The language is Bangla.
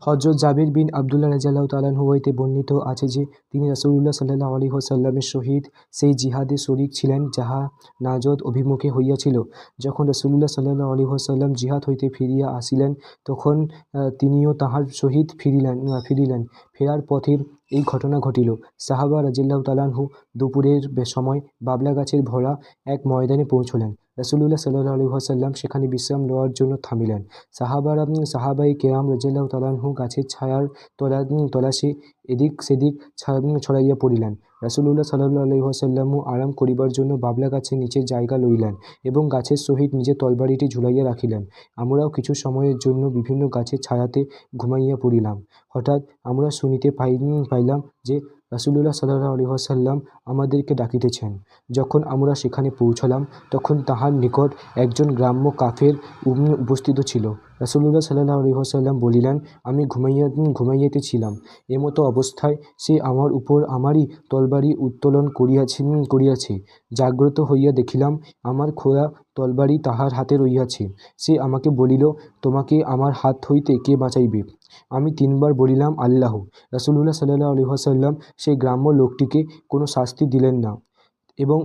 হযরত জাবির বিন আব্দুল্লাহ রাদিয়াল্লাহু তাআলা আনহু হইতে বর্ণিত আছে যে তিনি রাসূলুল্লাহ সাল্লাল্লাহু আলাইহি ওয়াসাল্লামের সহিত সেই জিহাদে শরীক ছিলেন যাহা নাজদ অভিমুখে হইয়াছিল। যখন রাসূলুল্লাহ সাল্লাল্লাহু আলাইহি ওয়াসাল্লাম জিহাদ হইতে ফিরিয়া আসিলেন তখন তিনিও তাহার সহিত ফিরিলেন। ফেরার পথে এই ঘটনা ঘটিল। সাহাবা রাদিয়াল্লাহু তাআলা আনহু দুপুরের সময় বাবলা গাছের ভরা এক ময়দানে পৌঁছলেন। রাসূলুল্লাহ সাল্লাল্লাহু আলাইহি ওয়াসাল্লাম সেখানে বিশ্রাম লওয়ার জন্য থামিলেন। সাহাবায়ে কেরাম রাদিয়াল্লাহু তাআলা আনহু গাছের ছায়ার তলাশে এদিক সেদিক ছড়াইয়া পড়িলেন। রাসূলুল্লাহ সাল্লাল্লাহু আলাইহি ওয়াসাল্লামও আরাম করিবার জন্য বাবলা গাছের নিচে জায়গা লইলেন এবং গাছের সহিত নিজের তরবারিটি ঝুলাইয়া রাখিলেন। আমরাও কিছু সময়ের জন্য বিভিন্ন গাছের ছায়াতে ঘুমাইয়া পড়িলাম। হঠাৎ আমরা শুনিতে পাইলাম যে রাসূলুল্লাহ সাল্লাল্লাহু আলাইহি ওয়াসাল্লাম আমাদেরকে ডাকিতেছেন। যখন আমরা সেখানে পৌঁছলাম তখন তাহার নিকট একজন গ্রাম্য কাফের উপস্থিত ছিল। রাসূলুল্লাহ সাল্লাল্লাহু আলাইহি ওয়াসাল্লাম বলিলেন, আমি ঘুমাইতেছিলাম। এমতো অবস্থায় সে আমার উপর আমারই তরবারি উত্তোলন করিয়াছে। জাগ্রত হইয়া দেখিলাম আমার খোয়া তরবারি তাহার হাতে রহিয়াছে। সে আমাকে বলিল, তোমাকে আমার হাত হইতে কে বাঁচাইবে? আমি ৩ বার বলিলাম, আল্লাহ। রাসূলুল্লাহ সাল্লাল্লাহু আলাইহি ওয়াসাল্লাম সেই গ্রাম্য লোকটিকে কোনো শাস্তি দিলেন না এবং